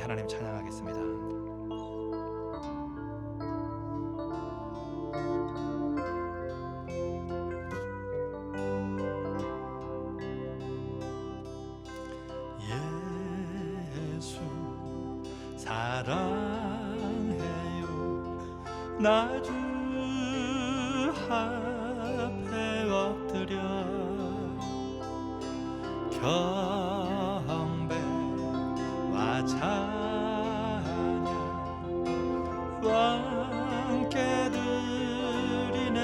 하나님 찬양하겠습니다. 예수 사랑해요. 나 주 앞에 엎드려 경배와 찬양 함께 드리네.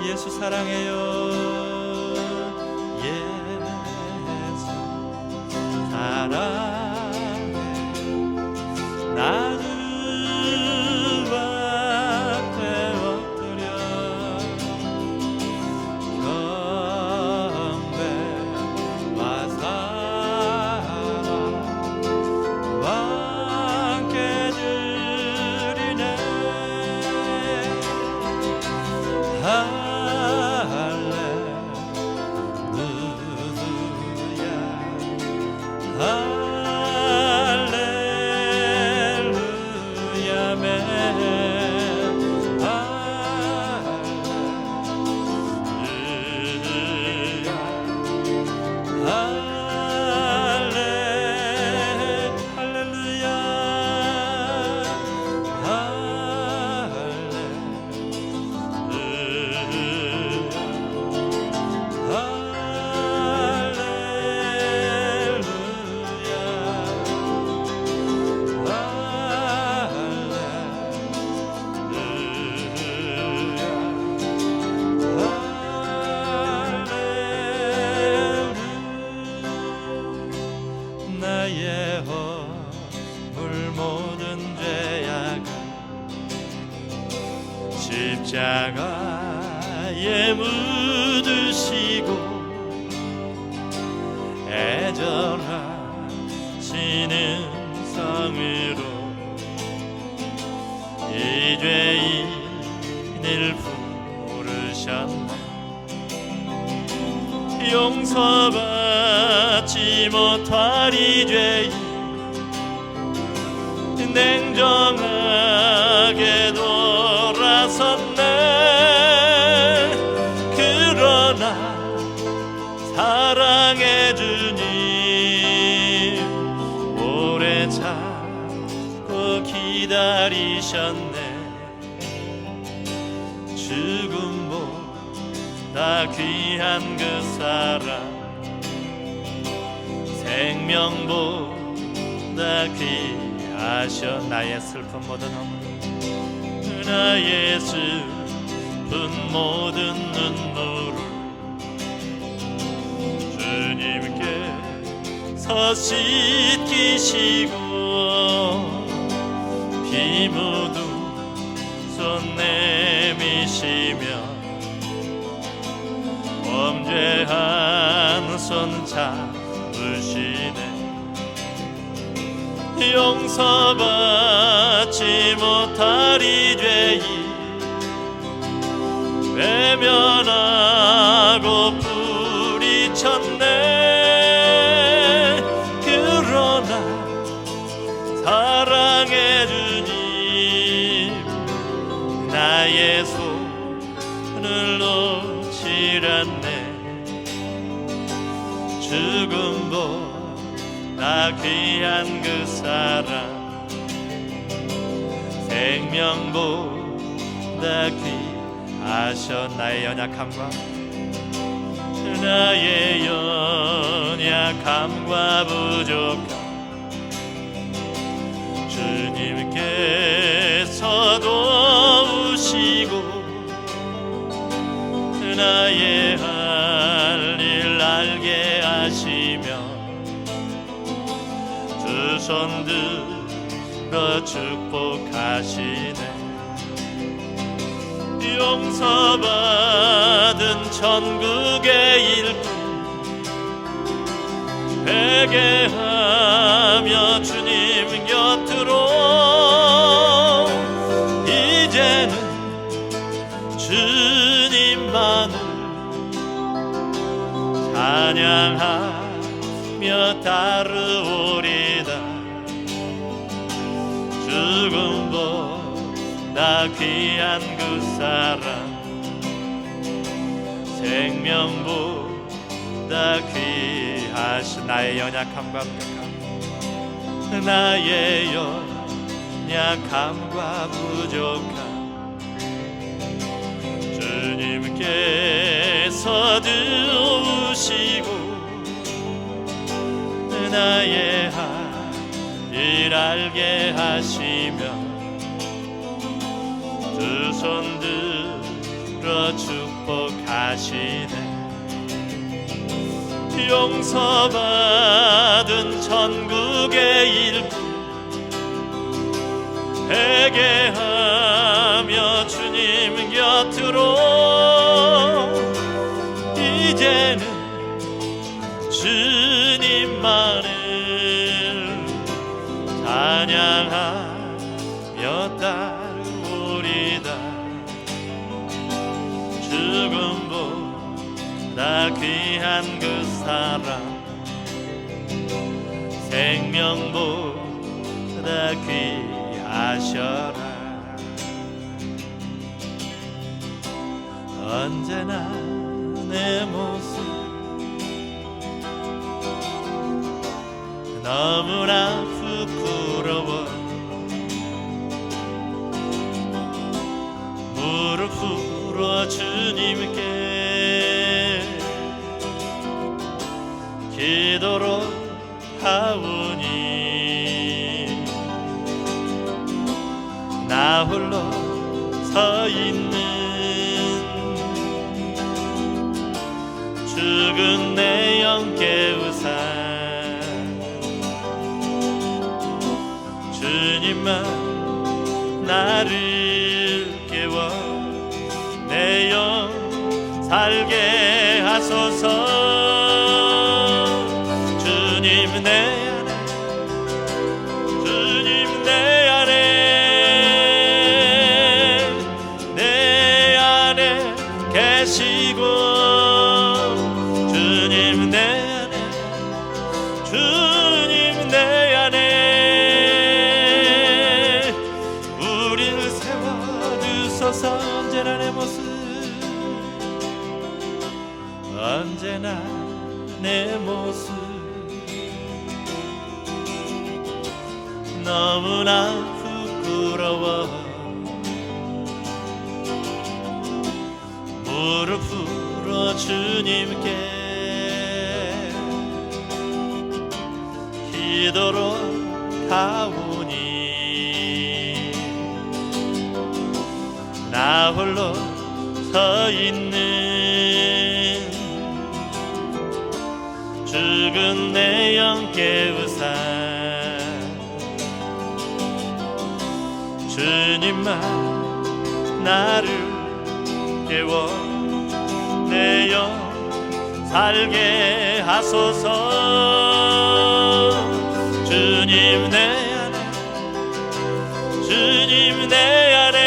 예수 사랑해요. 예수 사랑해. 나 주 앞에 엎드려 경배와 사랑 함께 드리네. 나의 허물 모든 죄악을 십자가에 묻으시고 애절하신 은성으로 이 죄인을 부르셨네. 용서받지 못할 이 죄인 냉정하게 돌아섰네. 그러나 사랑의 주님 오래 참고 기다리셨네. 죽음보다 귀한 그 사랑 생명보다 귀하셔. 나의 슬픈 모든 허물 나의 슬픈 모든 눈물을 주님께서 씻기시고 피 묻은 손 내미시며 범죄한 손 잡으시네. 용서받지 못할 이 죄인 외면하고 뿌리쳤네. 그러나 사랑의 주님 나의 손을 놓질 않네. 죽음보다 귀한 그 사랑 생명보다 귀하셔. 나의 연약함과 부족함 주님께서 도우시고 나의 할 일 알게 하시며 두 손 들어 축복하시네. 용서받은 천국의 일꾼 회개하며 주님 곁으로 이제는 주님만을 찬양하며 따르오리다. 죽음보다 귀한 그 사랑 생명보다 귀하신 나의 연약함과 부족함 나의 연약함과 부족함 주님께서 도우시고 나의 할 일 알게 하시며 두 손 들어 축복하시네. 용서받은 천국의 일꾼 회개하며 주님 곁으로 이제는 주님만을 찬양하며 따르오리다. 죽음보다 귀한 그 사랑 생명보다 귀하셔라. 언제나 내 모습 너무나 부끄러워 무릎 꿇어 주님께 기도로 하오니 나 홀로 서 있는 죽은 내 영 깨우사 주님만 나를 깨워 내 영 살게 하소서. 주님 내 안에 주님 내 안에 내 안에 계시고 주님 내 안에 주님 내 안에 우리를 세워주소서. 언제나 내 모습 언제나 내 모습 너무나 부끄러워 무릎 꿇어 주님께 기도로 가오니 나 홀로 서 있는 죽은 내 영 깨우사 주님만 나를 깨워 내 영 살게 하소서. 주님 내 안에 주님 내 안에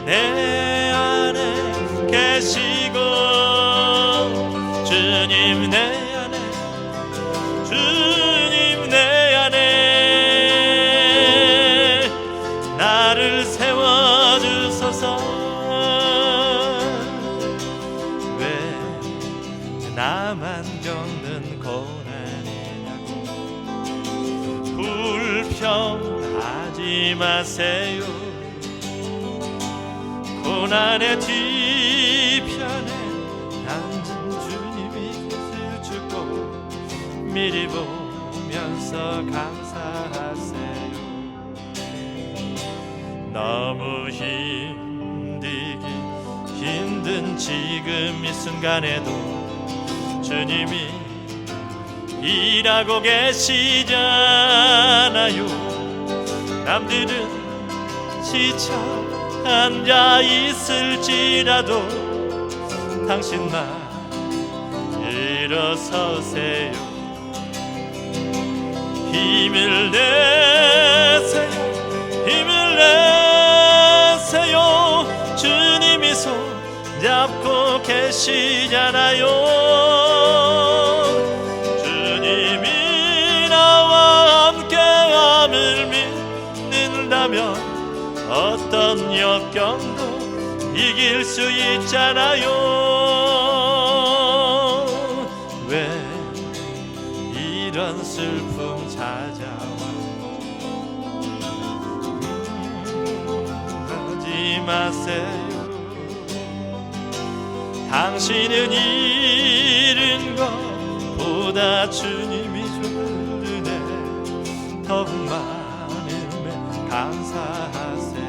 내 안에 계시고 주님 내 안에 주님 내 안에 나를 세워주소서. 왜 나만 겪는 고난이냐고 불평하지 마세요. 고난의 뒤편에 앉은 주님이 것을 주고 미리 보면서 감사하세요. 너무 힘든 지금 이 순간에도 주님이 일하고 계시잖아요. 남들은 지쳐 앉아 있을지라도 당신만 일어서세요. 힘을 내세요. 힘을 내세요. 주님이 손 잡고 계시잖아요. 주님이 나와 함께함을 믿는다면 어떤 역경도 이길 수 있잖아요. 왜 이런 슬픔 찾아와 하지 마세요. 당신은 잃은 것보다 주님이 주는 은혜 더욱 많음에 감사하세요.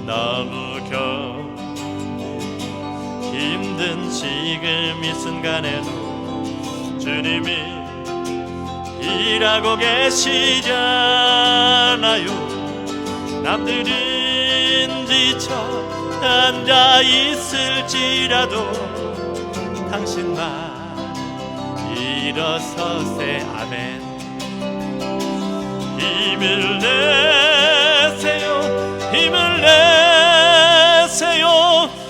너무 힘든 지금 이 순간에도 주님이 일하고 계시잖아요. 남들은 지쳐 앉아 있을지라도 당신만 일어서세. 아멘. 힘을 내세요. 힘을 내세요.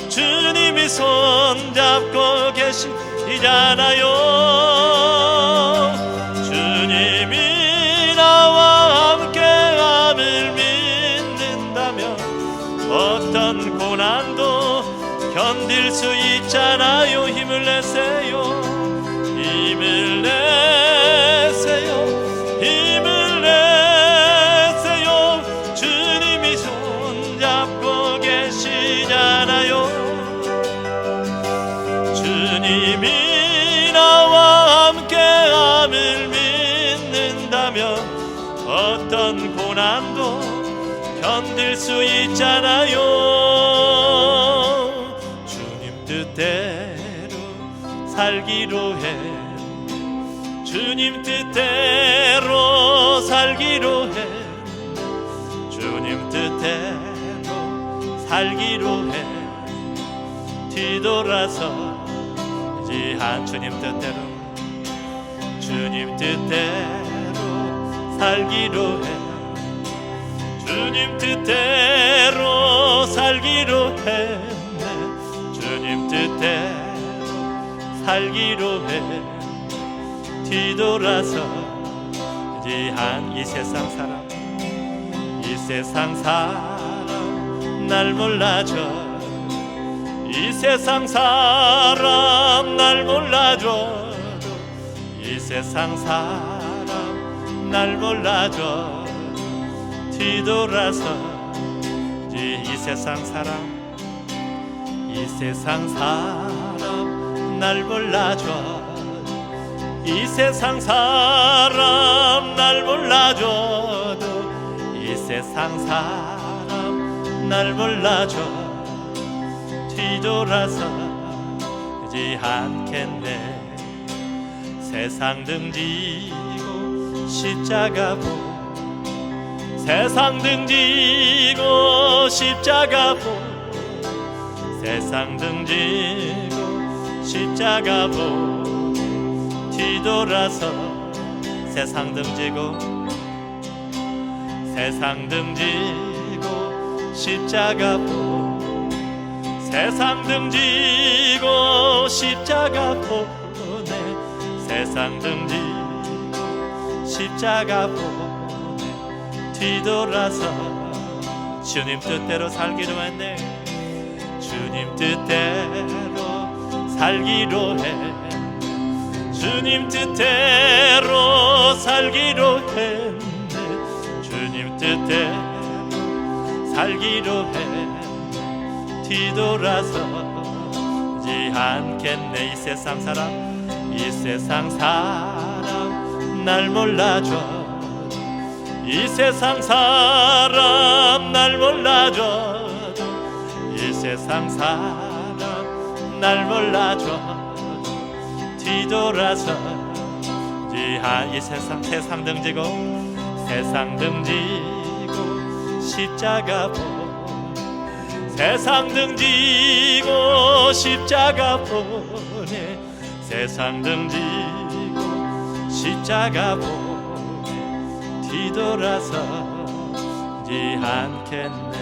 주님이 손잡고 계시잖아요. 주님이 나와 함께함을 믿는다면 어떤 고난도 견딜 수 있잖아요. 힘을 내세요. 힘을 내세요. 힘을 내세요. 주님이 손잡고 계시잖아요. 주님이 나와 함께함을 믿는다면 어떤 고난도 견딜 수 있잖아요. 주님 뜻대로 살기로 해. 주님 뜻대로 살기로 해. 주님 뜻대로 살기로 해. 뒤돌아서지 한 주님 뜻대로. 주님 뜻대로 살기로 해. 주님 뜻대로 살기로 했네. 주님 뜻대로 살기로 해. 뒤돌아서지 한 이 세상 사람. 이 세상 사람 날 몰라줘. 이 세상 사람 날 몰라줘. 이 세상 사람 날 몰라줘. 뒤돌아서 이 세상 사람. 이 세상 사람 날 몰라줘. 이 세상 사람 날 몰라줘도 이 세상 사람 날 몰라줘. 뒤돌아서지 않겠네. 세상 등지고 십자가 보고. 세상 등지고 십자가 보고. 세상 등지고 십자가 보고. 뒤돌아서 세상 등지고. 세상 등지고 십자가 보고. 세상 등지고 십자가 보네. 세상 등지고 십자가 보네. 뒤돌아서 주님 뜻대로 살기로 했네. 주님 뜻대로 살기로 해. 주님 뜻대로 살기로 했네. 주님 뜻대로 살기로 해. 뒤돌아서지 않겠네. 이 세상 사람. 이 세상 사람 날 몰라줘. 이 세상 사람 날 몰라줘. 이 세상 사람 날 몰라줘. 뒤돌아서지 이 세상 등지고. 세상 등지고 십자가 세상 등지고 십자가 보내 세상 등지고 십자가 보내 뒤돌아서지 않겠네.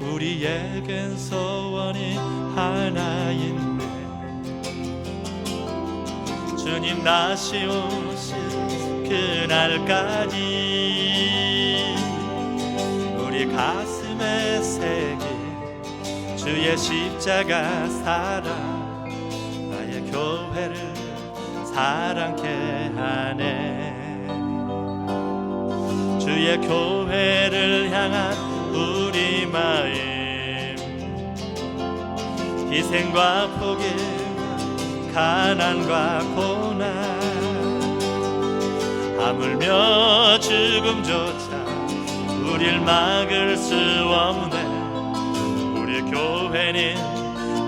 우리에겐 소원이 하나 있네. 주님 다시 오실 그날까지 우리 가슴에 새긴 주의 십자가 사랑 나의 교회를 사랑케 하네. 주의 교회를 향한 우리 마음 희생과 포기와 가난과 고난 하물며 죽음조차 우릴 막을 수 없네. 우리 교회는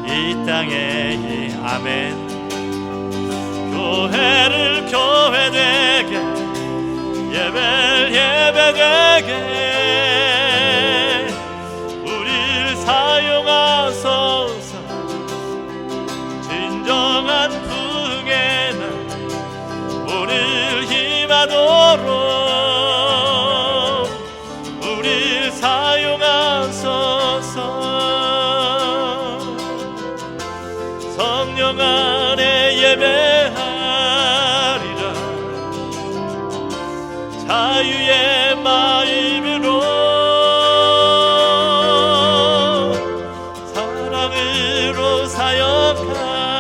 이 땅에 아멘. 교회를 교회되게 예배를 예배되게 우릴 사용하소서. 진정한 풍의 날 오늘 힘하도록 우릴 사용하소서. 성령 안에 예배하리라 자유의 마음으로 사랑으로 사역하리라.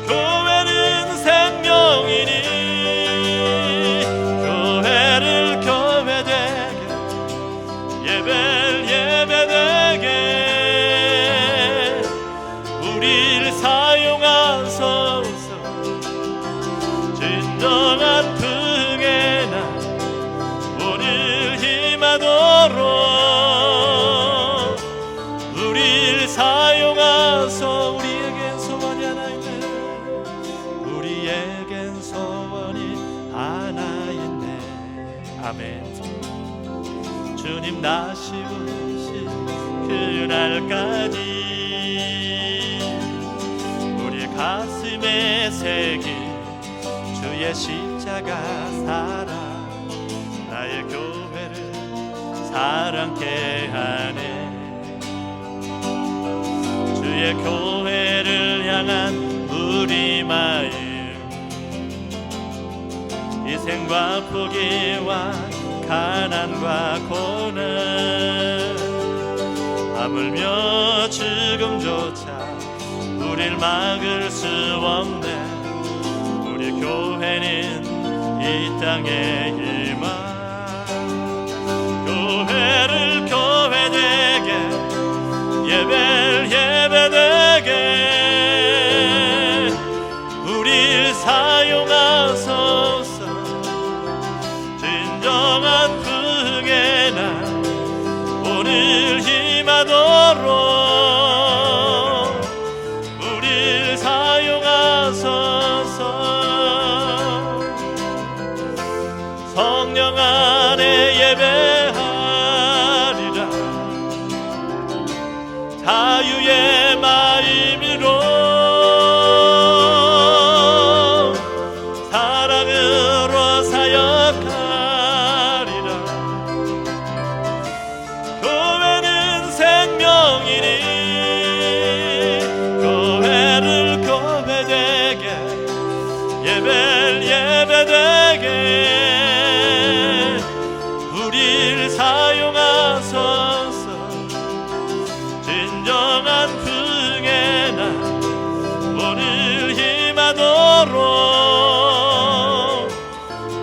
교회는 생명이니 교회를 교회되게 예배를 예배되게 우리를 사용하소서. 진정한 풍의 날 오늘 힘하도록 우리를 사용하소. 우리에겐 소원이 하나 있네. 우리에겐 소원이 하나 있네. 아멘. 주님 다시 오실 그날까지 우리 가슴에 새긴 주의 십자가 사랑 나의 교회를 사랑케 하네. 주의 교회를 향한 우리 마음 희생과 포기와 가난과 고난 하물며 죽음조차 우릴 막을 수 없네. 우리 교회는 이 땅에 임하. 교회를 교회되게 예배를 예배되게 우릴 사용하소서. 진정한 풍의 날 오늘 힘하도록 우릴 사용하소서. 성령 안에 예배하리라 자유의 마음으로 사랑으로 사역하리라. 교회는 생명이니 교회를 교회되게 예배를 예배되게 우릴 사용하소서. 진정한 풍의 날 오늘 힘하도록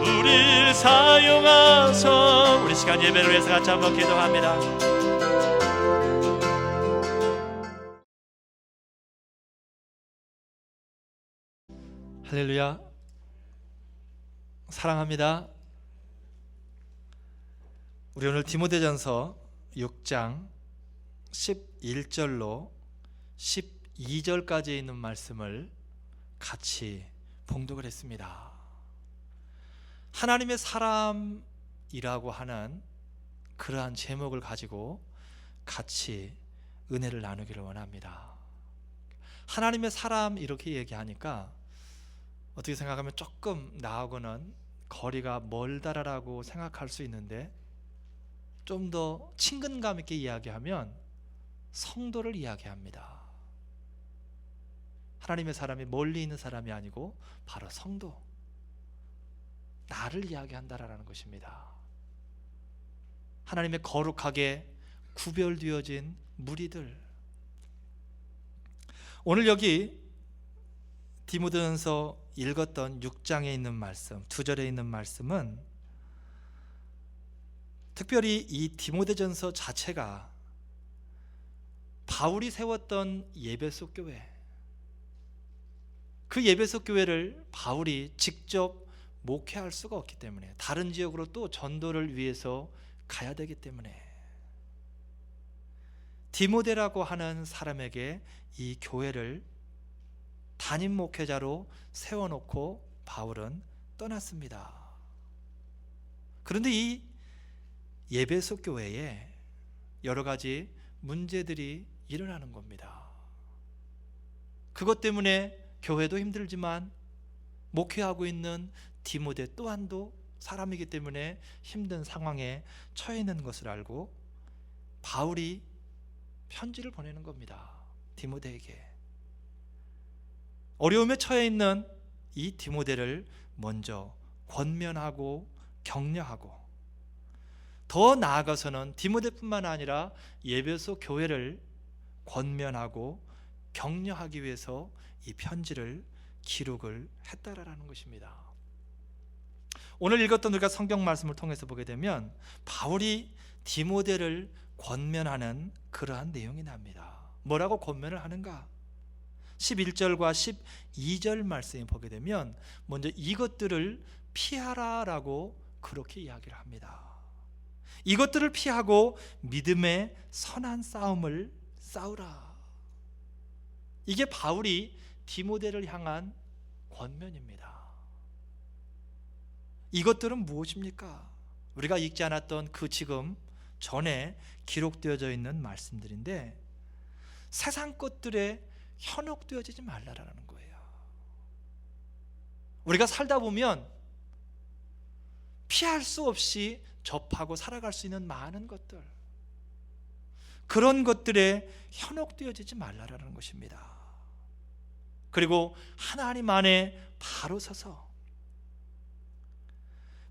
우릴 사용하소. 우리 시간 예배를 위해서 같이 한번 기도합니다. 할렐루야. 사랑합니다. 우리 오늘 디모데전서 6장 11절로 12절까지 있는 말씀을 같이 봉독을 했습니다. 하나님의 사람이라고 하는 그러한 제목을 가지고 같이 은혜를 나누기를 원합니다. 하나님의 사람 이렇게 얘기하니까 어떻게 생각하면 조금 나하고는 거리가 멀다라고 생각할 수 있는데, 좀 더 친근감 있게 이야기하면 성도를 이야기합니다. 하나님의 사람이 멀리 있는 사람이 아니고 바로 성도, 나를 이야기한다라는 것입니다. 하나님의 거룩하게 구별되어진 무리들. 오늘 여기 디모데전서 읽었던 6장에 있는 말씀, 2절에 있는 말씀은 특별히 이 디모데전서 자체가 바울이 세웠던 예배소 교회, 그 예배소 교회를 바울이 직접 목회할 수가 없기 때문에, 다른 지역으로 또 전도를 위해서 가야 되기 때문에 디모데라고 하는 사람에게 이 교회를 담임 목회자로 세워놓고 바울은 떠났습니다. 그런데 이 예배소 교회에 여러 가지 문제들이 일어나는 겁니다. 그것 때문에 교회도 힘들지만 목회하고 있는 디모데 또한도 사람이기 때문에 힘든 상황에 처해 있는 것을 알고 바울이 편지를 보내는 겁니다. 디모데에게. 어려움에 처해 있는 이 디모데를 먼저 권면하고 격려하고, 더 나아가서는 디모데뿐만 아니라 예배소 교회를 권면하고 격려하기 위해서 이 편지를 기록을 했다라는 것입니다. 오늘 읽었던 우리가 성경 말씀을 통해서 보게 되면 바울이 디모데를 권면하는 그러한 내용이 납니다. 뭐라고 권면을 하는가? 11절과 12절 말씀에 보게 되면 먼저 이것들을 피하라라고 그렇게 이야기를 합니다. 이것들을 피하고 믿음의 선한 싸움을 싸우라. 이게 바울이 디모데를 향한 권면입니다. 이것들은 무엇입니까? 우리가 읽지 않았던 그 지금 전에 기록되어져 있는 말씀들인데, 세상 것들에 현혹되어지지 말라라는 거예요. 우리가 살다 보면 피할 수 없이 접하고 살아갈 수 있는 많은 것들, 그런 것들에 현혹되어지지 말라라는 것입니다. 그리고 하나님 안에 바로 서서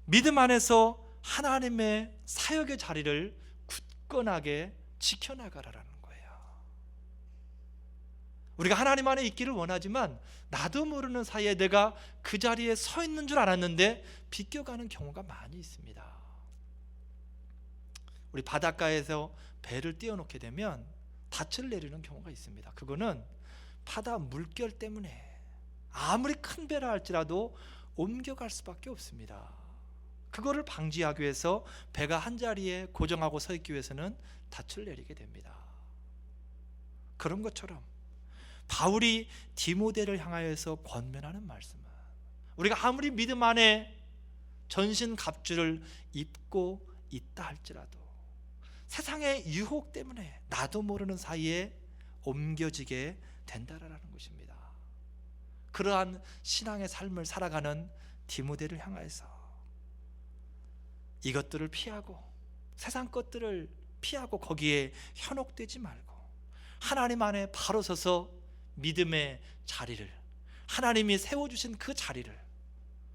믿음 안에서 하나님의 사역의 자리를 굳건하게 지켜나가라는 거예요. 우리가 하나님 안에 있기를 원하지만 나도 모르는 사이에 내가 그 자리에 서 있는 줄 알았는데 비껴가는 경우가 많이 있습니다. 우리 바닷가에서 배를 띄워놓게 되면 닻을 내리는 경우가 있습니다. 그거는 바다 물결 때문에 아무리 큰 배라 할지라도 옮겨갈 수밖에 없습니다. 그거를 방지하기 위해서 배가 한 자리에 고정하고 서 있기 위해서는 닻을 내리게 됩니다. 그런 것처럼 바울이 디모데를 향하여서 권면하는 말씀은, 우리가 아무리 믿음 안에 전신갑주를 입고 있다 할지라도 세상의 유혹 때문에 나도 모르는 사이에 옮겨지게 된다라는 것입니다. 그러한 신앙의 삶을 살아가는 디모데를 향하여서 이것들을 피하고, 세상 것들을 피하고 거기에 현혹되지 말고 하나님 안에 바로 서서 믿음의 자리를, 하나님이 세워주신 그 자리를,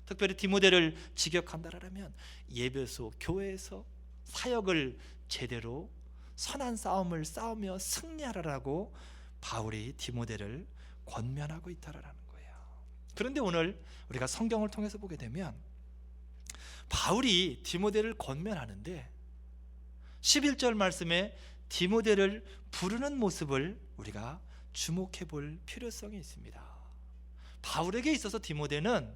특별히 디모데를 직역한다라면 예배소 교회에서 사역을 제대로 선한 싸움을 싸우며 승리하라라고 바울이 디모데를 권면하고 있다라는 거예요. 그런데 오늘 우리가 성경을 통해서 보게 되면 바울이 디모데를 권면하는데 11절 말씀에 디모데를 부르는 모습을 우리가 주목해 볼 필요성이 있습니다. 바울에게 있어서 디모데는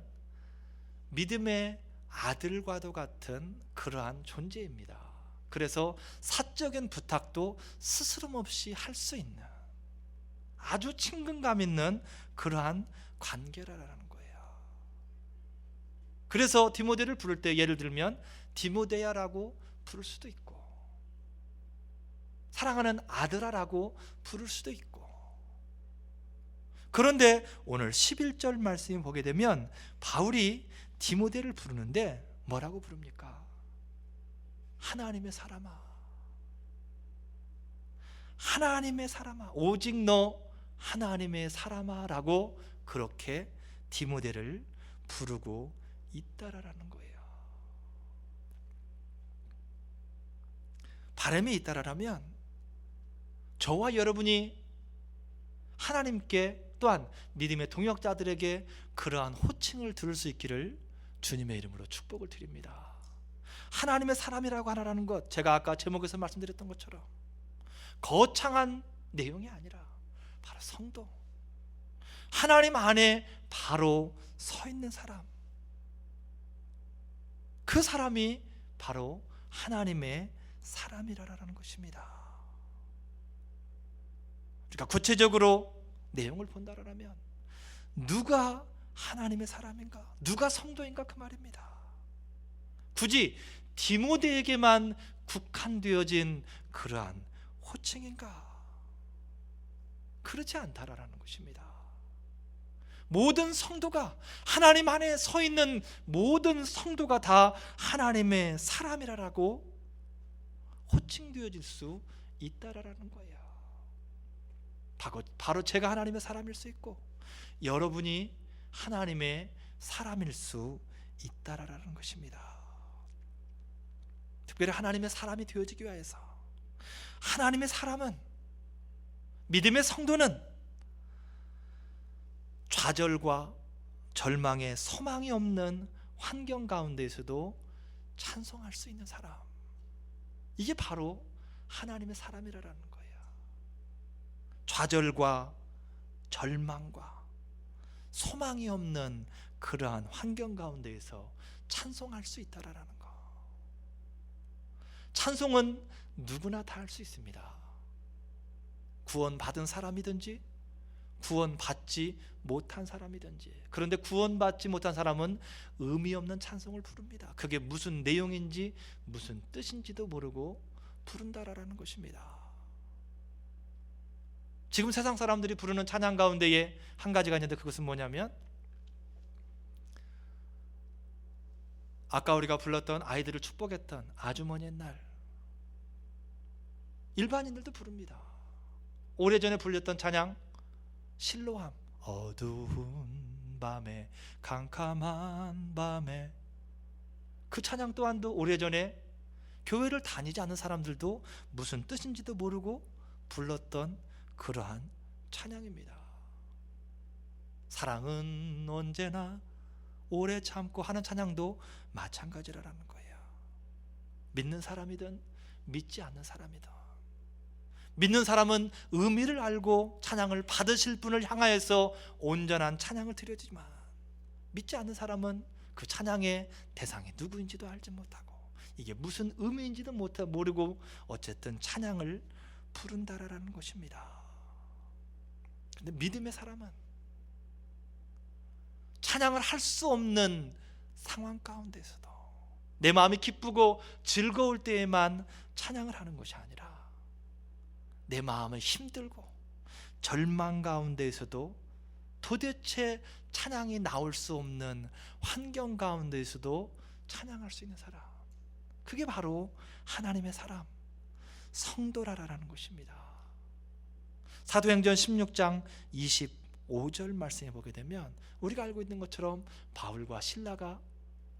믿음의 아들과도 같은 그러한 존재입니다. 그래서 사적인 부탁도 스스럼 없이 할 수 있는 아주 친근감 있는 그러한 관계라는 거예요. 그래서 디모데를 부를 때 예를 들면 디모데야라고 부를 수도 있고, 사랑하는 아들아라고 부를 수도 있고. 그런데 오늘 11절 말씀 보게 되면 바울이 디모데를 부르는데 뭐라고 부릅니까? 하나님의 사람아, 하나님의 사람아, 오직 너 하나님의 사람아 라고 그렇게 디모데를 부르고 있다라는 거예요. 바람이 있다라면 저와 여러분이 하나님께 또한 믿음의 동역자들에게 그러한 호칭을 들을 수 있기를 주님의 이름으로 축복을 드립니다. 하나님의 사람이라고 하라는 것, 제가 아까 제목에서 말씀드렸던 것처럼 거창한 내용이 아니라 바로 성도, 하나님 안에 바로 서 있는 사람, 그 사람이 바로 하나님의 사람이라는 것입니다. 그러니까 구체적으로 내용을 본다라면 누가 하나님의 사람인가, 누가 성도인가 그 말입니다. 굳이 디모데에게만 국한되어진 그러한 호칭인가? 그렇지 않다라는 것입니다. 모든 성도가, 하나님 안에 서 있는 모든 성도가 다 하나님의 사람이라고 호칭되어질 수 있다라는 거예요. 바로 제가 하나님의 사람일 수 있고 여러분이 하나님의 사람일 수 있다라는 것입니다. 특별히 하나님의 사람이 되어지기 위해서, 하나님의 사람은, 믿음의 성도는 좌절과 절망에 소망이 없는 환경 가운데에서도 찬송할 수 있는 사람, 이게 바로 하나님의 사람이라는 거예요. 좌절과 절망과 소망이 없는 그러한 환경 가운데에서 찬송할 수 있다라는 거. 찬송은 누구나 다 할 수 있습니다. 구원받은 사람이든지 구원받지 못한 사람이든지. 그런데 구원받지 못한 사람은 의미 없는 찬송을 부릅니다. 그게 무슨 내용인지 무슨 뜻인지도 모르고 부른다라는 것입니다. 지금 세상 사람들이 부르는 찬양 가운데에 한 가지가 있는데 그것은 뭐냐면, 아까 우리가 불렀던 아이들을 축복했던 아주 먼 옛날, 일반인들도 부릅니다. 오래전에 불렸던 찬양 실로암, 어두운 밤에 캄캄한 밤에, 그 찬양 또한도 오래전에 교회를 다니지 않는 사람들도 무슨 뜻인지도 모르고 불렀던 그러한 찬양입니다. 사랑은 언제나 오래 참고 하는 찬양도 마찬가지라는 거예요. 믿는 사람이든 믿지 않는 사람이든, 믿는 사람은 의미를 알고 찬양을 받으실 분을 향하여서 온전한 찬양을 드려지만, 믿지 않는 사람은 그 찬양의 대상이 누구인지도 알지 못하고 이게 무슨 의미인지도 모르고 어쨌든 찬양을 부른다라는 것입니다. 근데 믿음의 사람은 찬양을 할 수 없는 상황 가운데서도 내 마음이 기쁘고 즐거울 때에만 찬양을 하는 것이 아니라 내 마음이 힘들고 절망 가운데에서도 도대체 찬양이 나올 수 없는 환경 가운데에서도 찬양할 수 있는 사람, 그게 바로 하나님의 사람, 성도라라는 것입니다. 사도행전 16장 25절 말씀에 보게 되면 우리가 알고 있는 것처럼 바울과 실라가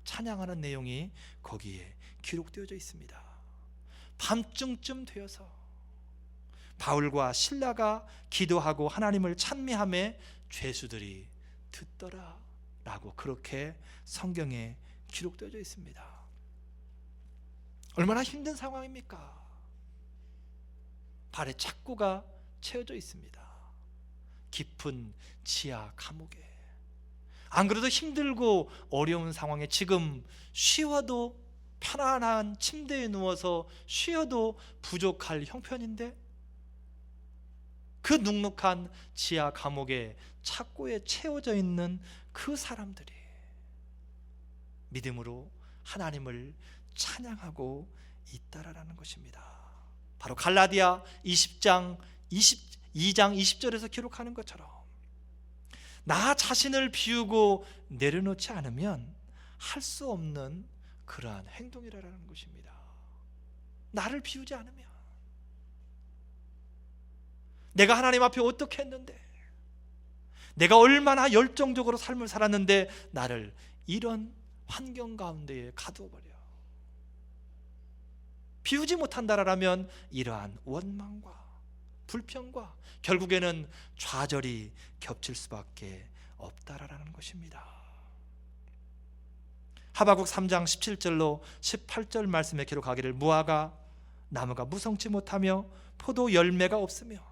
찬양하는 내용이 거기에 기록되어져 있습니다. 밤중쯤 되어서 바울과 실라가 기도하고 하나님을 찬미하며 죄수들이 듣더라 라고 그렇게 성경에 기록되어져 있습니다. 얼마나 힘든 상황입니까? 발에 착고가 채워져 있습니다. 깊은 지하 감옥에. 안 그래도 힘들고 어려운 상황에 지금 쉬어도, 편안한 침대에 누워서 쉬어도 부족할 형편인데, 그 눅눅한 지하 감옥에 착고에 채워져 있는 그 사람들이 믿음으로 하나님을 찬양하고 있다라는 것입니다. 바로 갈라디아 22장 20절에서 기록하는 것처럼 나 자신을 비우고 내려놓지 않으면 할 수 없는 그러한 행동이라는 것입니다. 나를 비우지 않으면 내가 하나님 앞에 어떻게 했는데, 내가 얼마나 열정적으로 삶을 살았는데 나를 이런 환경 가운데에 가두어버려. 비우지 못한다라면 이러한 원망과 불평과 결국에는 좌절이 겹칠 수밖에 없다라는 것입니다. 하박국 3장 17절로 18절 말씀에 기록하기를 무화과 나무가 무성치 못하며 포도 열매가 없으며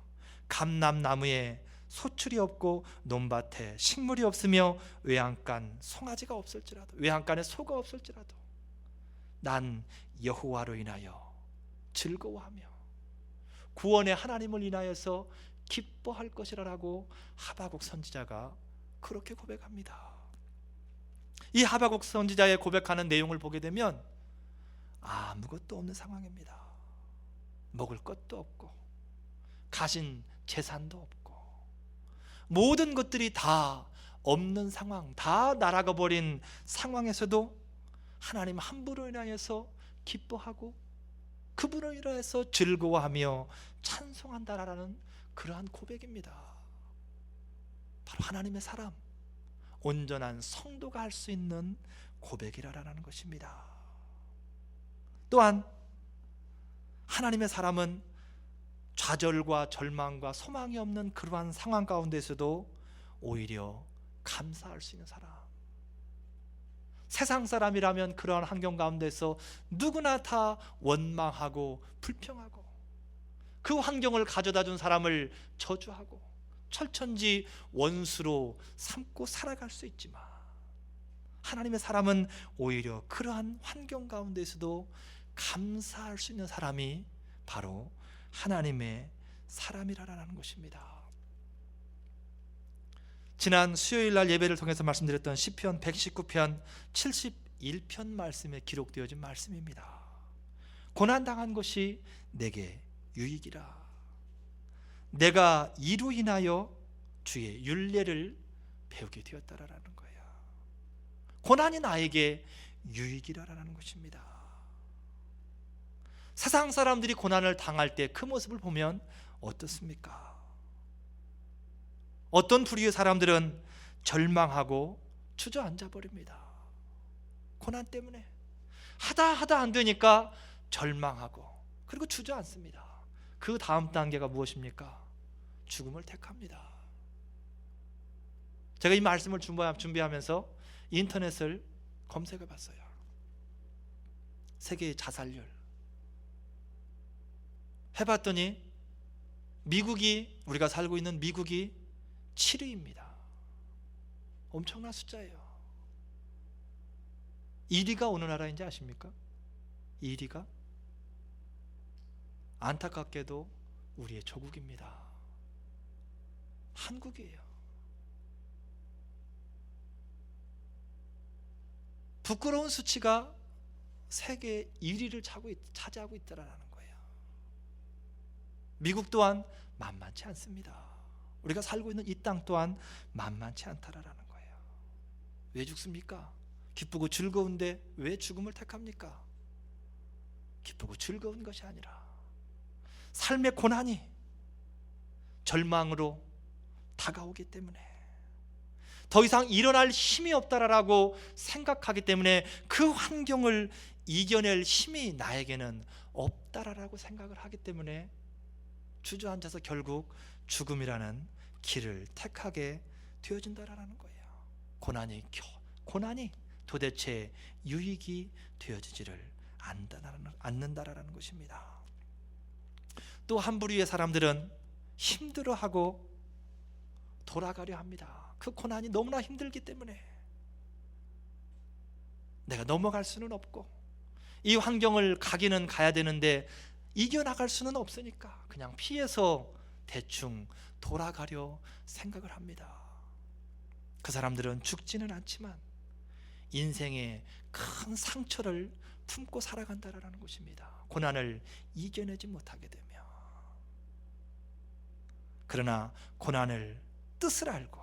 감람나무에 소출이 없고 논밭에 식물이 없으며 외양간 송아지가 없을지라도, 외양간에 소가 없을지라도 난 여호와로 인하여 즐거워하며 구원의 하나님을 인하여서 기뻐할 것이라고 하박국 선지자가 그렇게 고백합니다. 이 하박국 선지자의 고백하는 내용을 보게 되면 아무것도 없는 상황입니다. 먹을 것도 없고 가진 재산도 없고 모든 것들이 다 없는 상황, 다 날아가 버린 상황에서도 하나님 한 분으로 인하여서 기뻐하고 그분으로 인하여서 즐거워하며 찬송한다라는 그러한 고백입니다. 바로 하나님의 사람, 온전한 성도가 할 수 있는 고백이라는 것입니다. 또한 하나님의 사람은 좌절과 절망과 소망이 없는 그러한 상황 가운데서도 오히려 감사할 수 있는 사람. 세상 사람이라면 그러한 환경 가운데서 누구나 다 원망하고 불평하고 그 환경을 가져다 준 사람을 저주하고 철천지 원수로 삼고 살아갈 수 있지만 하나님의 사람은 오히려 그러한 환경 가운데서도 감사할 수 있는 사람이 바로 하나님의 사람이라는 것입니다. 지난 수요일 날 예배를 통해서 말씀드렸던 시편 119편 71편 말씀에 기록되어진 말씀입니다. 고난당한 것이 내게 유익이라. 내가 이로 인하여 주의 율례를 배우게 되었다라는 거예요. 고난이 나에게 유익이라는 것입니다. 세상 사람들이 고난을 당할 때 그 모습을 보면 어떻습니까? 어떤 부류의 사람들은 절망하고 주저앉아 버립니다. 고난 때문에 하다 안 되니까 절망하고 그리고 주저앉습니다. 그 다음 단계가 무엇입니까? 죽음을 택합니다. 제가 이 말씀을 준비하면서 인터넷을 검색해 봤어요. 세계의 자살률 해봤더니 미국이, 우리가 살고 있는 미국이 7위입니다. 엄청난 숫자예요. 1위가 어느 나라인지 아십니까? 1위가 안타깝게도 우리의 조국입니다. 한국이에요. 부끄러운 수치가 세계 1위를 차지하고 있다라는 거예요. 미국 또한 만만치 않습니다. 우리가 살고 있는 이 땅 또한 만만치 않다라는 거예요. 왜 죽습니까? 기쁘고 즐거운데 왜 죽음을 택합니까? 기쁘고 즐거운 것이 아니라 삶의 고난이 절망으로 다가오기 때문에 더 이상 일어날 힘이 없다라고 생각하기 때문에 그 환경을 이겨낼 힘이 나에게는 없다라고 생각을 하기 때문에 주저앉아서 결국 죽음이라는 길을 택하게 되어진다라는 거예요. 고난이 도대체 유익이 되어지지를 않는다라는 것입니다. 또 한 부류의 사람들은 힘들어하고 돌아가려 합니다. 그 고난이 너무나 힘들기 때문에 내가 넘어갈 수는 없고 이 환경을 가기는 가야 되는데 이겨나갈 수는 없으니까 그냥 피해서 대충 돌아가려 생각을 합니다. 그 사람들은 죽지는 않지만 인생의 큰 상처를 품고 살아간다라는 것입니다. 고난을 이겨내지 못하게 되면. 그러나 고난을 뜻을 알고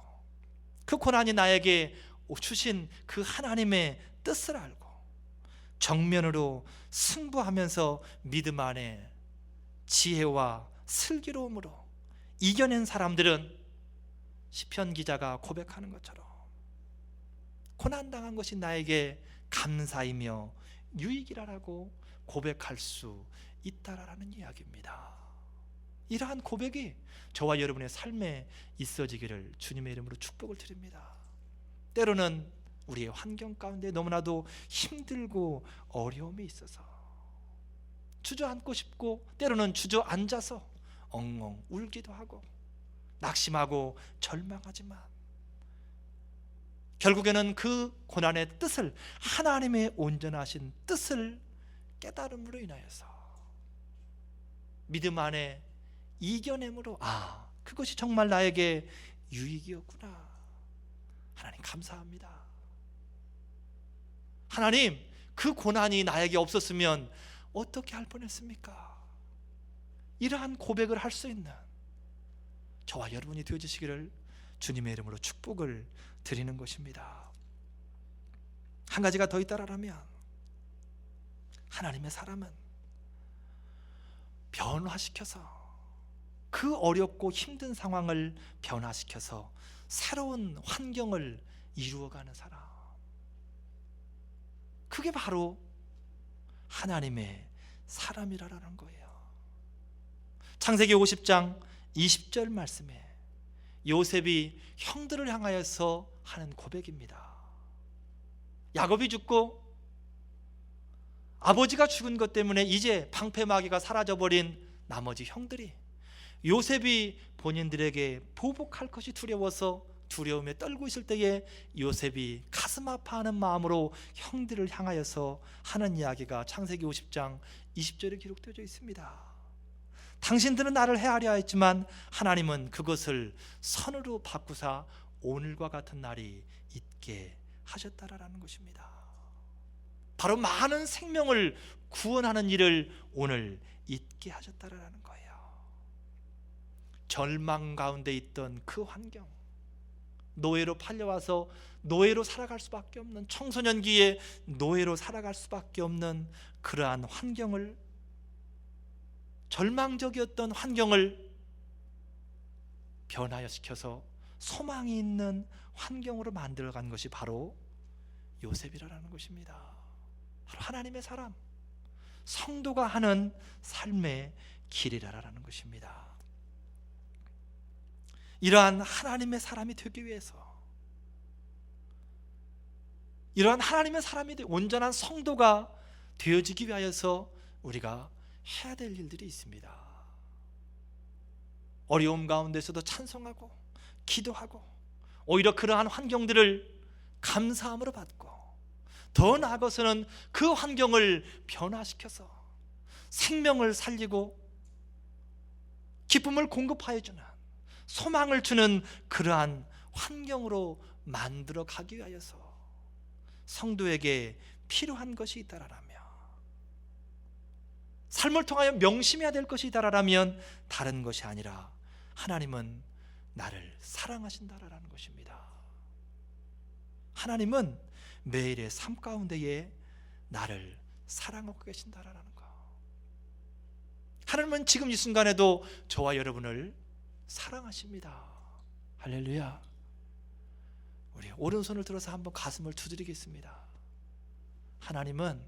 그 고난이 나에게 주신 그 하나님의 뜻을 알고 정면으로 승부하면서 믿음 안에 지혜와 슬기로움으로 이겨낸 사람들은 시편 기자가 고백하는 것처럼 고난당한 것이 나에게 감사이며 유익이라고 고백할 수 있다라는 이야기입니다. 이러한 고백이 저와 여러분의 삶에 있어지기를 주님의 이름으로 축복을 드립니다. 때로는 우리의 환경 가운데 너무나도 힘들고 어려움이 있어서 주저앉고 싶고 때로는 주저앉아서 엉엉 울기도 하고 낙심하고 절망하지만 결국에는 그 고난의 뜻을, 하나님의 온전하신 뜻을 깨달음으로 인하여서 믿음 안에 이겨냄으로 그것이 정말 나에게 유익이었구나. 하나님 감사합니다. 하나님, 그 고난이 나에게 없었으면 어떻게 할 뻔했습니까? 이러한 고백을 할 수 있는 저와 여러분이 되어주시기를 주님의 이름으로 축복을 드리는 것입니다. 한 가지가 더 있다라면 하나님의 사람은 변화시켜서 그 어렵고 힘든 상황을 변화시켜서 새로운 환경을 이루어가는 사람, 그게 바로 하나님의 사람이라는 거예요. 창세기 50장 20절 말씀에 요셉이 형들을 향하여서 하는 고백입니다. 야곱이 죽고 아버지가 죽은 것 때문에 이제 방패막이가 사라져버린 나머지 형들이 요셉이 본인들에게 보복할 것이 두려워서 두려움에 떨고 있을 때에 요셉이 가슴 아파하는 마음으로 형들을 향하여서 하는 이야기가 창세기 50장 20절에 기록되어 있습니다. 당신들은 나를 해하려 했지만 하나님은 그것을 선으로 바꾸사 오늘과 같은 날이 있게 하셨다라는 것입니다. 바로 많은 생명을 구원하는 일을 오늘 있게 하셨다라는 거예요. 절망 가운데 있던 그 환경, 노예로 팔려와서 노예로 살아갈 수밖에 없는, 청소년기에 노예로 살아갈 수밖에 없는 그러한 환경을, 절망적이었던 환경을 변화시켜서 소망이 있는 환경으로 만들어간 것이 바로 요셉이라는 것입니다. 바로 하나님의 사람, 성도가 하는 삶의 길이라는 것입니다. 이러한 하나님의 사람이 되기 위해서, 이러한 하나님의 사람이 온전한 성도가 되어지기 위하여서 우리가 해야 될 일들이 있습니다. 어려움 가운데서도 찬송하고 기도하고 오히려 그러한 환경들을 감사함으로 받고 더 나아가서는 그 환경을 변화시켜서 생명을 살리고 기쁨을 공급하여 주는, 소망을 주는 그러한 환경으로 만들어 가기 위하여서 성도에게 필요한 것이 있다라면, 삶을 통하여 명심해야 될 것이 있다라면 다른 것이 아니라 하나님은 나를 사랑하신다라는 것입니다. 하나님은 매일의 삶 가운데에 나를 사랑하고 계신다라는 것. 하나님은 지금 이 순간에도 저와 여러분을 사랑하십니다. 할렐루야. 우리 오른손을 들어서 한번 가슴을 두드리겠습니다. 하나님은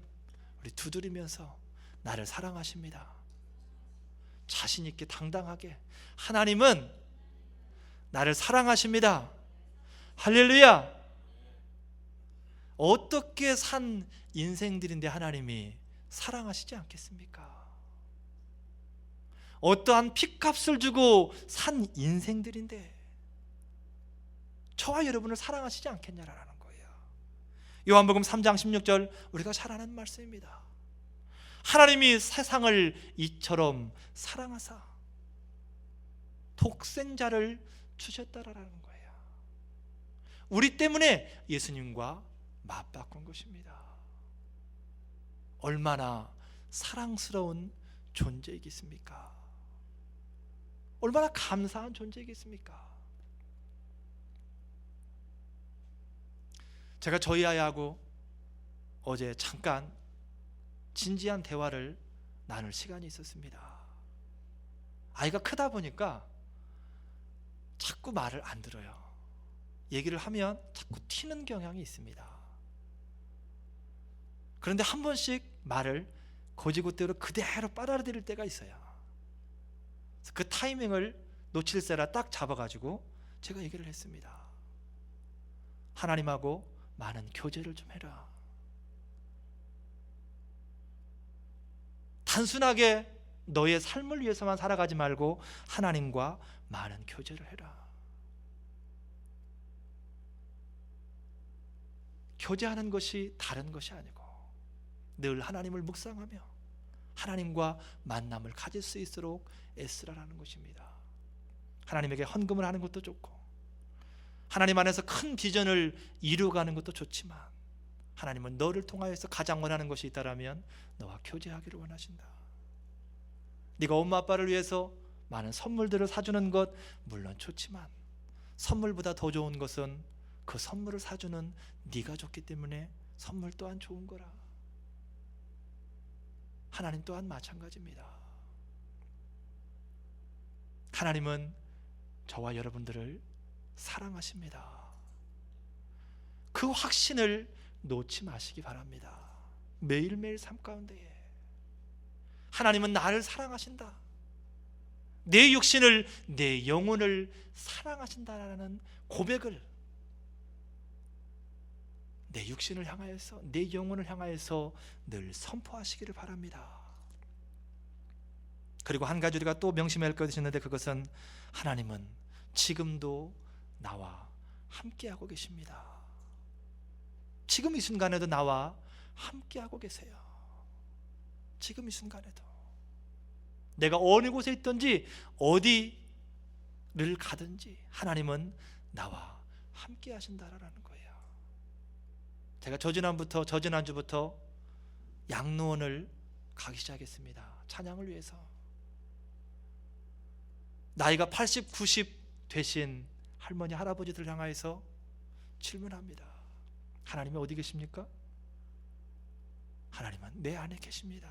우리 두드리면서 나를 사랑하십니다. 자신 있게 당당하게, 하나님은 나를 사랑하십니다. 할렐루야. 어떻게 산 인생들인데 하나님이 사랑하시지 않겠습니까? 어떠한 핏값을 주고 산 인생들인데 저와 여러분을 사랑하시지 않겠냐라는 거예요. 요한복음 3장 16절 우리가 잘 아는 말씀입니다. 하나님이 세상을 이처럼 사랑하사 독생자를 주셨다라는 거예요. 우리 때문에 예수님과 맞바꾼 것입니다. 얼마나 사랑스러운 존재이겠습니까? 얼마나 감사한 존재이겠습니까? 제가 저희 아이하고 어제 잠깐 진지한 대화를 나눌 시간이 있었습니다. 아이가 크다 보니까 자꾸 말을 안 들어요. 얘기를 하면 자꾸 튀는 경향이 있습니다. 그런데 한 번씩 말을 고지고대로 그대로 빨아들일 때가 있어요. 그 타이밍을 놓칠세라 딱 잡아가지고 제가 얘기를 했습니다. 하나님하고 많은 교제를 좀 해라. 단순하게 너의 삶을 위해서만 살아가지 말고 하나님과 많은 교제를 해라. 교제하는 것이 다른 것이 아니고 늘 하나님을 묵상하며 하나님과 만남을 가질 수 있도록 애쓰라라는 것입니다. 하나님에게 헌금을 하는 것도 좋고 하나님 안에서 큰 비전을 이루어가는 것도 좋지만 하나님은 너를 통하여서 가장 원하는 것이 있다라면 너와 교제하기를 원하신다. 네가 엄마 아빠를 위해서 많은 선물들을 사주는 것 물론 좋지만 선물보다 더 좋은 것은 그 선물을 사주는 네가 좋기 때문에 선물 또한 좋은 거라. 하나님 또한 마찬가지입니다. 하나님은 저와 여러분들을 사랑하십니다. 그 확신을 놓지 마시기 바랍니다. 매일매일 삶 가운데에 하나님은 나를 사랑하신다. 내 육신을, 내 영혼을 사랑하신다라는 고백을 내 육신을 향하여서, 내 영혼을 향하여서 늘 선포하시기를 바랍니다. 그리고 한 가지 우리가 또 명심해야 할 것이 있는데 그것은 하나님은 지금도 나와 함께하고 계십니다. 지금 이 순간에도 나와 함께하고 계세요. 지금 이 순간에도 내가 어느 곳에 있든지 어디를 가든지 하나님은 나와 함께 하신다라는 거예요. 제가 저지난주부터 양로원을 가기 시작했습니다. 찬양을 위해서. 나이가 80, 90 되신 할머니, 할아버지들 향하여서 질문합니다. 하나님이 어디 계십니까? 하나님은 내 안에 계십니다.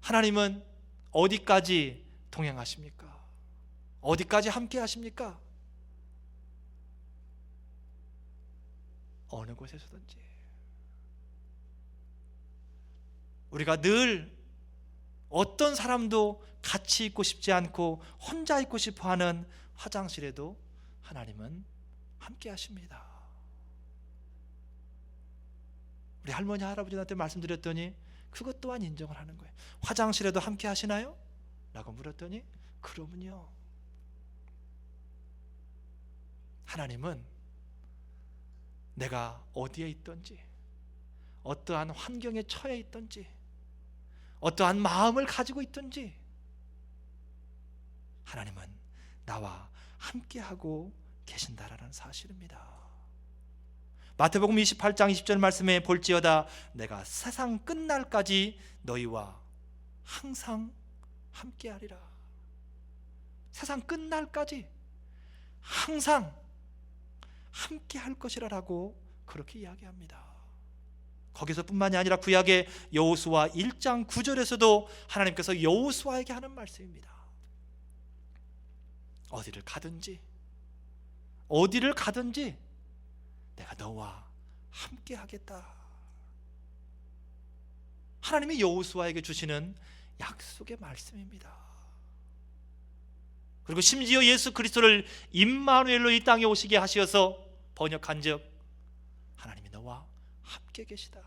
하나님은 어디까지 동행하십니까? 어디까지 함께 하십니까? 어느 곳에서든지. 우리가 늘 어떤 사람도 같이 있고 싶지 않고 혼자 있고 싶어하는 화장실에도 하나님은 함께 하십니다. 우리 할머니 할아버지한테 말씀드렸더니 그것 또한 인정을 하는 거예요. 화장실에도 함께 하시나요? 라고 물었더니 그러면요. 하나님은 내가 어디에 있든지 어떠한 환경에 처해 있든지 어떠한 마음을 가지고 있든지 하나님은 나와 함께하고 계신다라는 사실입니다. 마태복음 28장 20절 말씀에 볼지어다 내가 세상 끝날까지 너희와 항상 함께하리라. 세상 끝날까지 항상 함께할 것이라고 그렇게 이야기합니다. 거기서뿐만이 아니라 구약의 여호수아 1장 9절에서도 하나님께서 여호수아에게 하는 말씀입니다. 어디를 가든지 내가 너와 함께 하겠다. 하나님이 여호수아에게 주시는 약속의 말씀입니다. 그리고 심지어 예수 그리스도를 임마누엘로 이 땅에 오시게 하셔서 번역한즉 하나님이 너와 함께 계시다.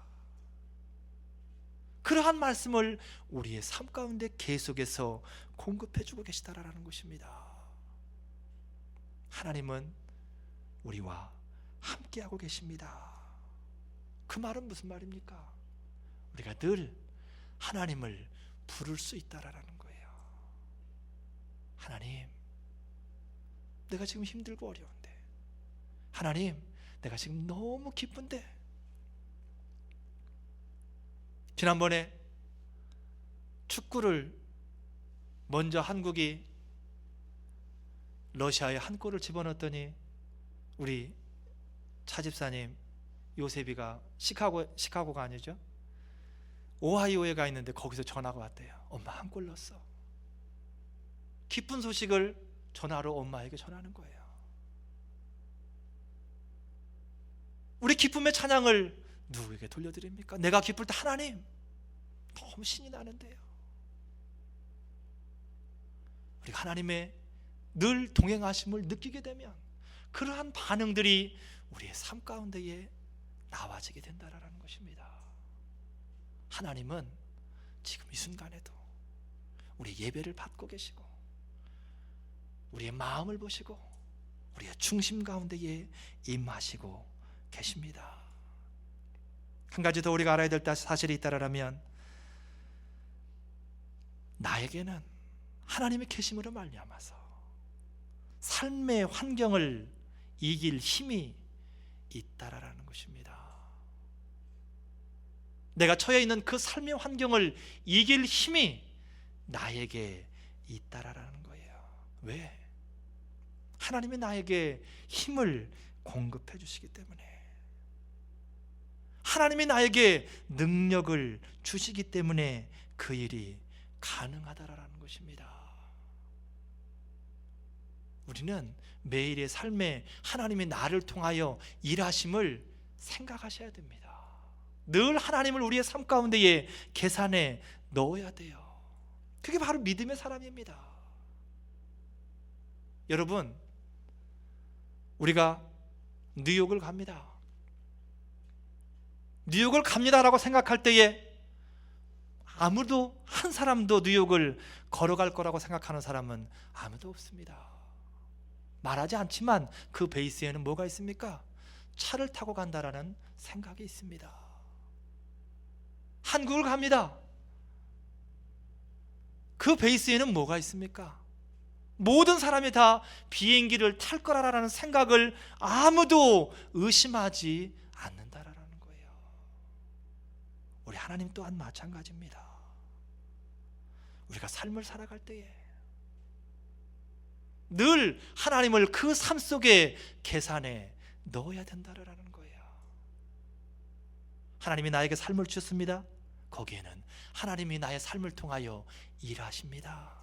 그러한 말씀을 우리의 삶 가운데 계속해서 공급해주고 계시다라는 것입니다. 하나님은 우리와 함께하고 계십니다. 그 말은 무슨 말입니까? 우리가 늘 하나님을 부를 수 있다라는 거예요. 하나님, 내가 지금 힘들고 어려운데 하나님, 내가 지금 너무 기쁜데. 지난번에 축구를 먼저 한국이 러시아에 한 골을 집어넣었더니 우리 차집사님 요셉이가 시카고가 아니죠, 오하이오에 가 있는데 거기서 전화가 왔대요. 엄마 한 골 넣었어. 기쁜 소식을 전화로 엄마에게 전하는 거예요. 우리 기쁨의 찬양을 누구에게 돌려드립니까? 내가 기쁠 때 하나님 너무 신이 나는데요. 우리가 하나님의 늘 동행하심을 느끼게 되면 그러한 반응들이 우리의 삶 가운데에 나와지게 된다라는 것입니다. 하나님은 지금 이 순간에도 우리 예배를 받고 계시고 우리의 마음을 보시고 우리의 중심 가운데에 임하시고 계십니다. 한 가지 더 우리가 알아야 될 사실이 있다라면 나에게는 하나님의 계심으로 말미암아서 삶의 환경을 이길 힘이 있다라는 것입니다. 내가 처해 있는 그 삶의 환경을 이길 힘이 나에게 있다라는 거예요. 왜? 하나님이 나에게 힘을 공급해 주시기 때문에, 하나님이 나에게 능력을 주시기 때문에 그 일이 가능하다라는 것입니다. 우리는 매일의 삶에 하나님이 나를 통하여 일하심을 생각하셔야 됩니다. 늘 하나님을 우리의 삶 가운데에 계산에 넣어야 돼요. 그게 바로 믿음의 사람입니다. 여러분, 우리가 뉴욕을 갑니다. 뉴욕을 갑니다라고 생각할 때에 아무도 한 사람도 뉴욕을 걸어갈 거라고 생각하는 사람은 아무도 없습니다. 말하지 않지만 그 베이스에는 뭐가 있습니까? 차를 타고 간다라는 생각이 있습니다. 한국을 갑니다. 그 베이스에는 뭐가 있습니까? 모든 사람이 다 비행기를 탈 거라라는 생각을 아무도 의심하지 않는다라는 거예요. 우리 하나님 또한 마찬가지입니다. 우리가 삶을 살아갈 때에 늘 하나님을 그 삶 속에 계산에 넣어야 된다라는 거예요. 하나님이 나에게 삶을 주셨습니다. 거기에는 하나님이 나의 삶을 통하여 일하십니다.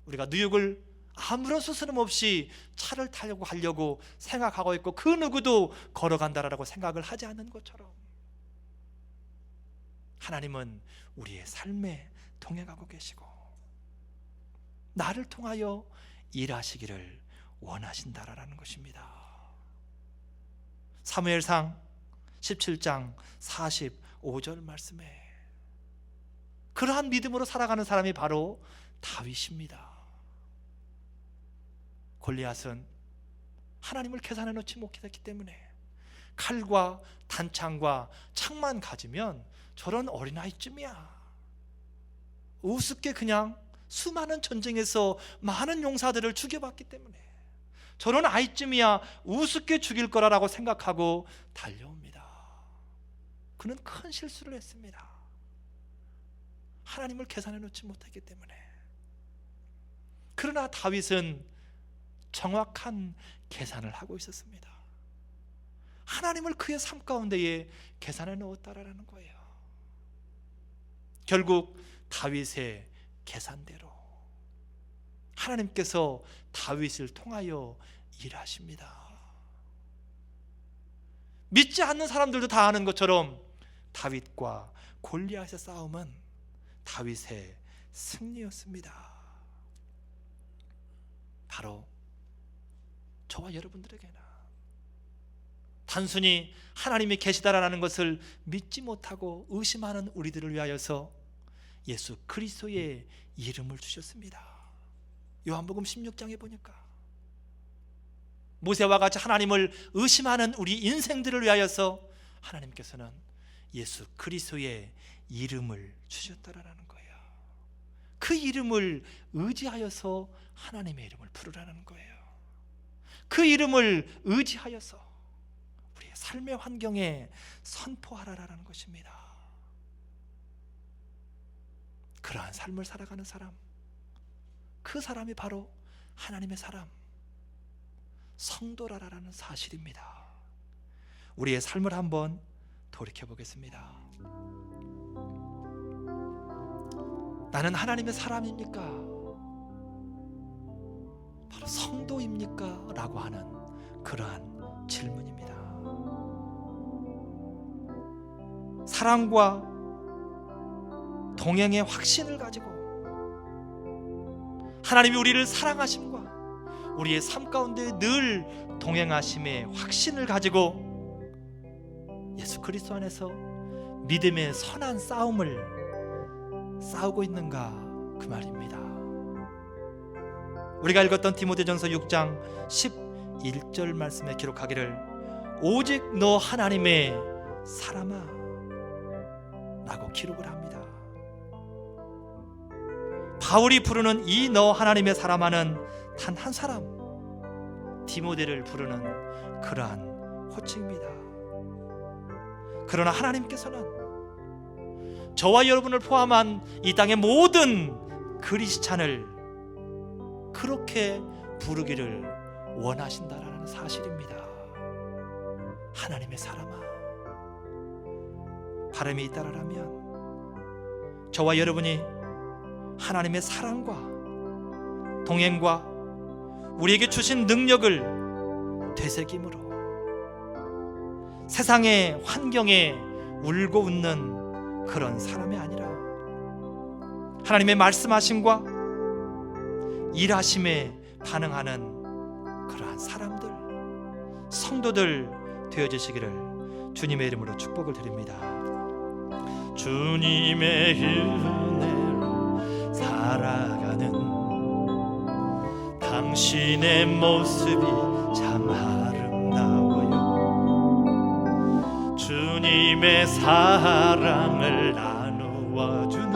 우리가 뉴욕을 아무런 수스름 없이 차를 타려고 하려고 생각하고 있고 그 누구도 걸어간다라고 생각을 하지 않는 것처럼 하나님은 우리의 삶에 동행하고 계시고 나를 통하여 일하시기를 원하신다라는 것입니다. 사무엘상 17장 45절 말씀에 그러한 믿음으로 살아가는 사람이 바로 다윗입니다. 골리앗은 하나님을 계산해 놓지 못했기 때문에 칼과 단창과 창만 가지면 저런 어린아이쯤이야, 우습게 그냥 수많은 전쟁에서 많은 용사들을 죽여봤기 때문에 저런 아이쯤이야 우습게 죽일 거라고 생각하고 달려옵니다. 그는 큰 실수를 했습니다. 하나님을 계산해 놓지 못했기 때문에. 그러나 다윗은 정확한 계산을 하고 있었습니다. 하나님을 그의 삶 가운데에 계산해 넣었다라는 거예요. 결국 다윗의 계산대로 하나님께서 다윗을 통하여 일하십니다. 믿지 않는 사람들도 다 아는 것처럼 다윗과 골리앗의 싸움은 다윗의 승리였습니다. 바로 저와 여러분들에게나 단순히 하나님이 계시다라는 것을 믿지 못하고 의심하는 우리들을 위하여서 예수 그리스도의 이름을 주셨습니다. 요한복음 16장에 보니까 모세와 같이 하나님을 의심하는 우리 인생들을 위하여서 하나님께서는 예수 그리스도의 이름을 주셨다라는 거예요. 그 이름을 의지하여서 하나님의 이름을 부르라는 거예요. 그 이름을 의지하여서 우리의 삶의 환경에 선포하라라는 것입니다. 그러한 삶을 살아가는 사람, 그 사람이 바로 하나님의 사람, 성도라라는 사실입니다. 우리의 삶을 한번 돌이켜보겠습니다. 나는 하나님의 사람입니까? 바로 성도입니까? 라고 하는 그러한 질문입니다. 사랑과 동행의 확신을 가지고 하나님이 우리를 사랑하심과 우리의 삶 가운데 늘 동행하심의 확신을 가지고 예수 그리스도 안에서 믿음의 선한 싸움을 싸우고 있는가, 그 말입니다. 우리가 읽었던 디모데전서 6장 11절 말씀에 기록하기를 오직 너 하나님의 사람아 라고 기록을 합니다. 바울이 부르는 이 너 하나님의 사람아는 단 한 사람, 디모데를 부르는 그러한 호칭입니다. 그러나 하나님께서는 저와 여러분을 포함한 이 땅의 모든 그리스찬을 그렇게 부르기를 원하신다라는 사실입니다. 하나님의 사람아, 발음이 있다라면 저와 여러분이 하나님의 사랑과 동행과 우리에게 주신 능력을 되새김으로 세상의 환경에 울고 웃는 그런 사람이 아니라 하나님의 말씀하심과 일하심에 반응하는 그러한 사람들, 성도들 되어주시기를 주님의 이름으로 축복을 드립니다. 주님의 은혜로 살아가는 당신의 모습이 참 아름다워요. 주님의 사랑을 나누어 주는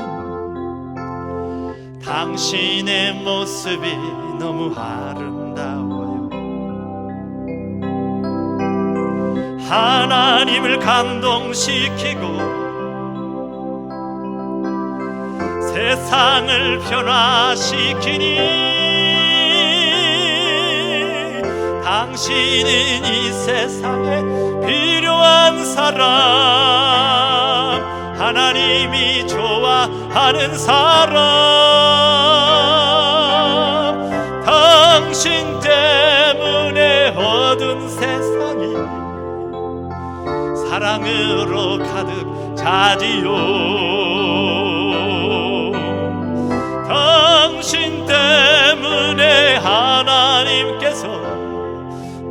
당신의 모습이 너무 아름다워요. 하나님을 감동시키고 세상을 변화시키니 당신은 이 세상에 필요한 사람, 하나님이 좋아하는 사람, 당신 때문에 어두운 세상이 사랑으로 가득 차지요. 당신 때문에 하나님께서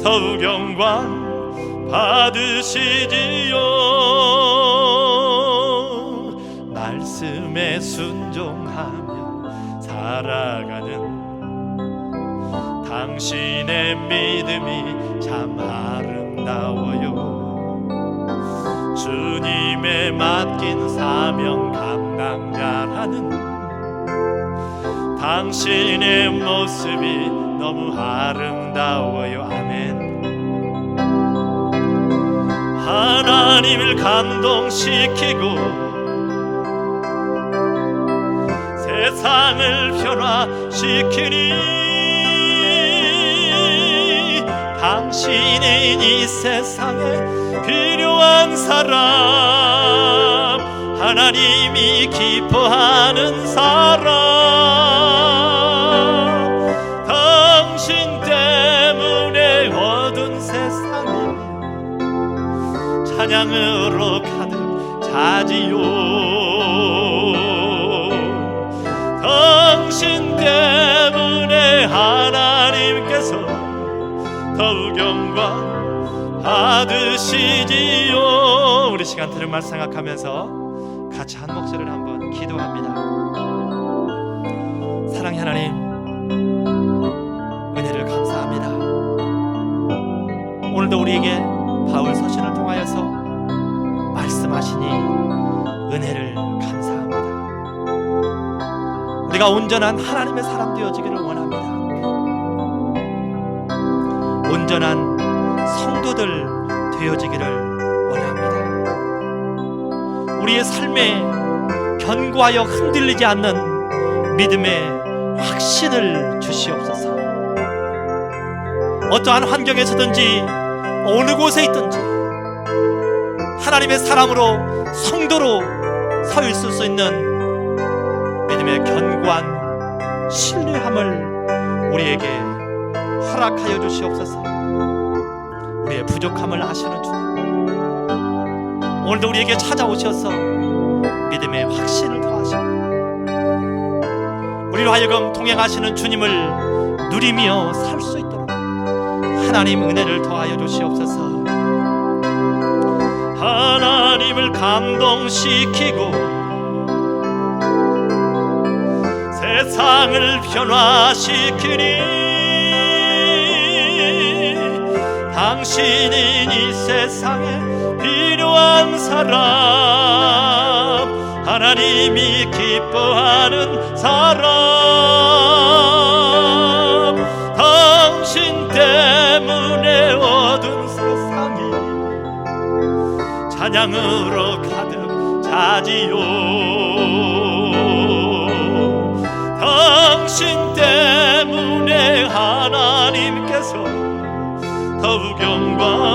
더욱 영광 받으시지요. 말씀에 순종하며 살아가는 당신의 믿음이 참 아름다워요. 주님의 맡긴 사명 감당자라는 당신의 모습이 너무 아름다워요. 아멘. 하나님을 감동시키고 세상을 변화시키니 당신은 이 세상에 필요한 사람, 하나님이 기뻐하는 사람, 당신 때문에 어두운 세상이 찬양으로 가득 차지요. 당신 때문에 하나님께서 더욱 영광 받으시지요. 우리 시간 들은 말 생각하면서 같이 한 목소리를 한번 기도합니다. 사랑의 하나님, 은혜를 감사합니다. 오늘도 우리에게 바울 서신을 통하여서 말씀하시니 은혜를 감사합니다. 우리가 온전한 하나님의 사람 되어지기를 원합니다. 온전한 성도들 되어지기를 원합니다. 우리의 삶에 견고하여 흔들리지 않는 믿음의 확신을 주시옵소서. 어떠한 환경에서든지 어느 곳에 있든지 하나님의 사람으로 성도로 서 있을 수 있는 믿음의 견고한 신뢰함을 우리에게 허락하여 주시옵소서. 우리의 부족함을 아시는 주님, 오늘도 우리에게 찾아오셔서 믿음의 확신을 더하시고 우리로 하여금 동행하시는 주님을 누리며 살 수 있도록 하나님 은혜를 더하여 주시옵소서. 하나님을 감동시키고 세상을 변화시키니 당신이 이 세상에 필요한 사람, 하나님이 기뻐하는 사람, 당신 때문에 어두운 세상이 찬양으로 가득 차지요. 당신 때문에 하나님께서 더욱 영광